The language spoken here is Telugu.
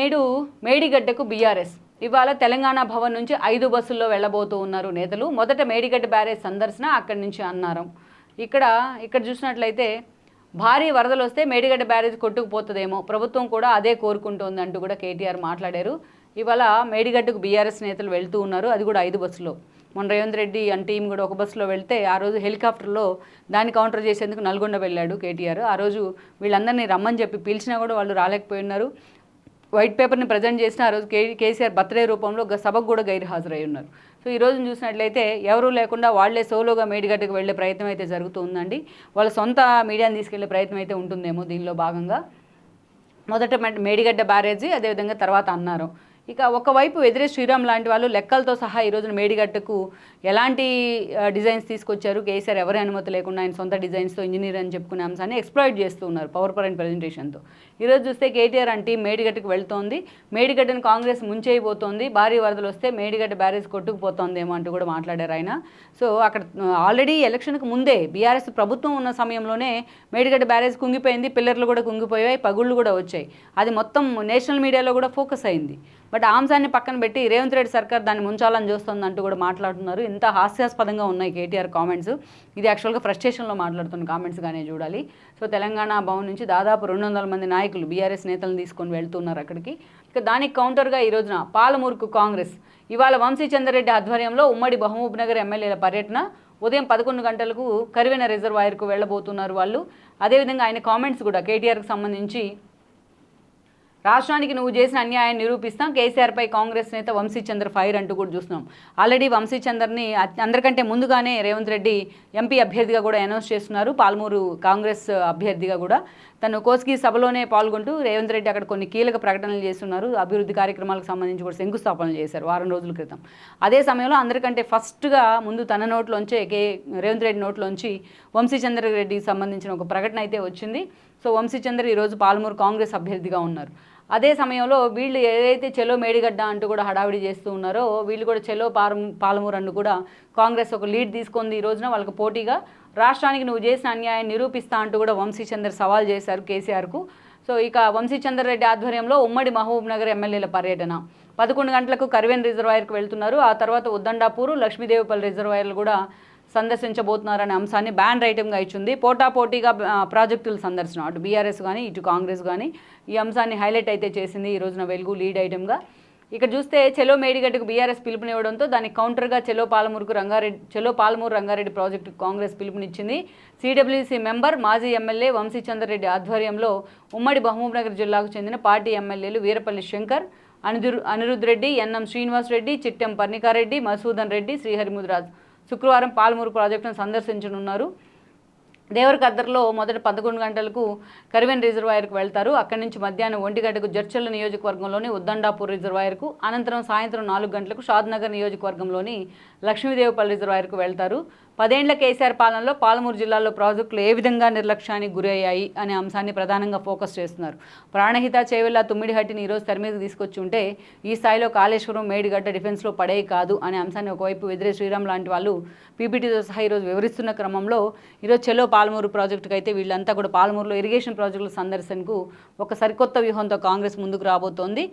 నేడు మేడిగడ్డకు బీఆర్ఎస్ ఇవాళ తెలంగాణ భవన్ నుంచి 5 బస్సుల్లో వెళ్లబోతూ ఉన్నారు నేతలు. మొదట మేడిగడ్డ బ్యారేజ్ సందర్శన, అక్కడి నుంచి అన్నారం. ఇక్కడ చూసినట్లయితే భారీ వరదలు వస్తే మేడిగడ్డ బ్యారేజ్ కొట్టుకుపోతుందేమో, ప్రభుత్వం కూడా అదే కోరుకుంటోంది అంటూ కూడా కేటీఆర్ మాట్లాడారు. ఇవాళ మేడిగడ్డకు బీఆర్ఎస్ నేతలు వెళ్తూ ఉన్నారు, అది కూడా 5 బస్సులో. మొన్న రేవంత్ రెడ్డి అండ్ టీం కూడా ఒక బస్సులో వెళ్తే ఆ రోజు హెలికాప్టర్లో దాన్ని కౌంటర్ చేసేందుకు నల్గొండ వెళ్ళాడు కేటీఆర్. ఆ రోజు వీళ్ళందరినీ రమ్మని చెప్పి పిలిచినా కూడా వాళ్ళు రాలేకపోయినారు. వైట్ పేపర్ని ప్రజెంట్ చేసిన ఆ రోజు కేసీఆర్ బర్త్డే రూపంలో సభకు కూడా గైర్హాజరై ఉన్నారు. సో ఈ రోజు చూసినట్లయితే ఎవరూ లేకుండా వాళ్లే సోలోగా మేడిగడ్డకు వెళ్లే ప్రయత్నం అయితే జరుగుతుందండి. వాళ్ళ సొంత మీడియాని తీసుకెళ్లే ప్రయత్నం అయితే ఉంటుందేమో దీనిలో భాగంగా. మొదట మేడిగడ్డ బ్యారేజీ, అదేవిధంగా తర్వాత అన్నారు. ఇక ఒకవైపు ఎదిరే శ్రీరామ్ లాంటి వాళ్ళు లెక్కలతో సహా ఈ రోజున మేడిగడ్డకు ఎలాంటి డిజైన్స్ తీసుకొచ్చారు, కేసీఆర్ ఎవరి అనుమతి లేకుండా ఆయన సొంత డిజైన్స్తో ఇంజనీర్ అని చెప్పుకునే అంశాన్ని ఎక్స్ప్లాయిట్ చేస్తూ ఉన్నారు పవర్ పాయింట్ ప్రజెంటేషన్తో. ఈరోజు చూస్తే కేటీఆర్ అంటే మేడిగడ్డకు వెళ్తోంది, మేడిగడ్డను కాంగ్రెస్ ముంచేయబోతోంది, భారీ వరదలు వస్తే మేడిగడ్డ బ్యారేజ్ కొట్టుకుపోతోందేమో అంటూ కూడా మాట్లాడారు ఆయన. సో అక్కడ ఆల్రెడీ ఎలక్షన్కు ముందే బీఆర్ఎస్ ప్రభుత్వం ఉన్న సమయంలోనే మేడిగడ్డ బ్యారేజ్ కుంగిపోయింది, పిల్లర్లు కూడా కుంగిపోయాయి, పగుళ్ళు కూడా వచ్చాయి. అది మొత్తం నేషనల్ మీడియాలో కూడా ఫోకస్ అయింది. బట్ ఆ అంశాన్ని పక్కన పెట్టి రేవంత్ రెడ్డి సర్కార్ దాన్ని ముంచాలని చూస్తుందంటూ కూడా మాట్లాడుతున్నారు. ఇంత హాస్యాస్పదంగా ఉన్నాయి కేటీఆర్ కామెంట్స్. ఇది యాక్చువల్గా ఫ్రస్ట్రేషన్లో మాట్లాడుతున్న కామెంట్స్గానే చూడాలి. సో తెలంగాణ భవన్ నుంచి దాదాపు 200 మంది నాయకులు బీఆర్ఎస్ నేతలను తీసుకొని వెళ్తున్నారు అక్కడికి. ఇక దానికి కౌంటర్గా ఈ రోజున పాలమూరుకు కాంగ్రెస్ ఇవాళ వంశీచంద్రరెడ్డి ఆధ్వర్యంలో ఉమ్మడి మహబూబ్నగర్ ఎమ్మెల్యేల పర్యటన. ఉదయం 11 గంటలకు కరివెన రిజర్వాయర్కు వెళ్ళబోతున్నారు వాళ్ళు. అదేవిధంగా ఆయన కామెంట్స్ కూడా కేటీఆర్కి సంబంధించి, రాష్ట్రానికి నువ్వు చేసిన అన్యాయాన్ని నిరూపిస్తాం, కేసీఆర్పై కాంగ్రెస్ నేత వంశీచంద్ర ఫైర్ అంటూ కూడా చూస్తున్నాం. ఆల్రెడీ వంశీచంద్రని అందరికంటే ముందుగానే రేవంత్ రెడ్డి ఎంపీ అభ్యర్థిగా కూడా అనౌన్స్ చేస్తున్నారు. పాలమూరు కాంగ్రెస్ అభ్యర్థిగా కూడా తను కోస్గి సభలోనే పాల్గొంటూ రేవంత్ రెడ్డి అక్కడ కొన్ని కీలక ప్రకటనలు చేస్తున్నారు. అభివృద్ధి కార్యక్రమాలకు సంబంధించి కూడా శంకుస్థాపనలు చేశారు వారం రోజుల క్రితం. అదే సమయంలో అందరికంటే ఫస్ట్గా ముందు తన నోట్లోంచే రేవంత్ రెడ్డి నోట్లోంచి వంశీచంద్ర రెడ్డికి సంబంధించిన ఒక ప్రకటన అయితే వచ్చింది. సో వంశీచంద్ర ఈరోజు పాలమూరు కాంగ్రెస్ అభ్యర్థిగా ఉన్నారు. అదే సమయంలో వీళ్ళు ఏదైతే చెలో మేడిగడ్డ అంటూ కూడా హడావిడి చేస్తూ ఉన్నారో, వీళ్ళు కూడా చెలో పాలమూరు అంటూ కూడా కాంగ్రెస్ ఒక లీడ్ తీసుకుంది ఈ రోజున వాళ్ళకి పోటీగా. రాష్ట్రానికి నువ్వు చేసిన అన్యాయాన్ని నిరూపిస్తా అంటూ కూడా వంశీచంద్ర సవాల్ చేశారు కేసీఆర్కు. సో ఇక వంశీచంద్ర రెడ్డి ఆధ్వర్యంలో ఉమ్మడి మహబూబ్నగర్ ఎమ్మెల్యేల పర్యటన 11 గంటలకు కరివెన్ రిజర్వాయర్కు వెళ్తున్నారు. ఆ తర్వాత ఉద్దండాపూరు, లక్ష్మీదేవిపల్లి రిజర్వాయర్లు కూడా సందర్శించబోతున్నారనే అంశాన్ని బ్యాన్ ఐటమ్గా ఇచ్చింది. పోటాపోటీగా ప్రాజెక్టులు సందర్శనం, అటు బీఆర్ఎస్ కానీ ఇటు కాంగ్రెస్ కానీ ఈ అంశాన్ని హైలైట్ అయితే చేసింది ఈ రోజున వెలుగు లీడ్ ఐటమ్గా. ఇక్కడ చూస్తే చెలో మేడిగడ్డకు బీఆర్ఎస్ పిలుపునివ్వడంతో దానికి కౌంటర్గా చెలో పాలమూరు రంగారెడ్డి ప్రాజెక్టుకు కాంగ్రెస్ పిలుపునిచ్చింది. సిడబ్ల్యూసీ మెంబర్, మాజీ ఎమ్మెల్యే వంశీచంద్ర రెడ్డి ఆధ్వర్యంలో ఉమ్మడి మహబూబ్నగర్ జిల్లాకు చెందిన పార్టీ ఎమ్మెల్యేలు వీరపల్లి శంకర్, అనిరుద్ రెడ్డి, ఎన్ఎం శ్రీనివాస్ రెడ్డి, చిట్టెం పర్ణికారెడ్డి, మసూదన్ రెడ్డి, శ్రీహరిముద్రాజ్ శుక్రవారం పాలమూరు ప్రాజెక్టును సందర్శించనున్నారు. దేవరకద్దర్లో మొదట 11 గంటలకు కరివెన్ రిజర్వాయర్కు వెళ్తారు. అక్కడి నుంచి మధ్యాహ్నం 1 గంటకు జడ్చర్ల నియోజకవర్గంలోని ఉద్దండాపూర్ రిజర్వాయర్కు, అనంతరం సాయంత్రం 4 గంటలకు షాద్నగర్ నియోజకవర్గంలోని లక్ష్మీదేవిపల్లి రిజర్వాయర్కు వెళ్తారు. 10 ఏళ్ల కేసీఆర్ పాలనలో పాలమూరు జిల్లాలో ప్రాజెక్టులు ఏ విధంగా నిర్లక్ష్యానికి గురయ్యాయి అనే అంశాన్ని ప్రధానంగా ఫోకస్ చేస్తున్నారు. ప్రాణహిత, చేవెళ్ల, తుమ్మిడిహట్టిని ఈరోజు తెర మీదకి తీసుకొచ్చి ఉంటే ఈ స్థాయిలో కాళేశ్వరం, మేడిగడ్డ డిఫెన్స్లో పడే కాదు అనే అంశాన్ని ఒకవైపు ఎదిరే శ్రీరామ్ లాంటి వాళ్ళు పీపీటీతో సహా ఈరోజు వివరిస్తున్న క్రమంలో ఈరోజు చెలో పాలమూరు ప్రాజెక్టుకు అయితే వీళ్ళంతా కూడా పాలమూరులో ఇరిగేషన్ ప్రాజెక్టుల సందర్శనకు ఒక సరికొత్త వ్యూహంతో కాంగ్రెస్ ముందుకు రాబోతోంది.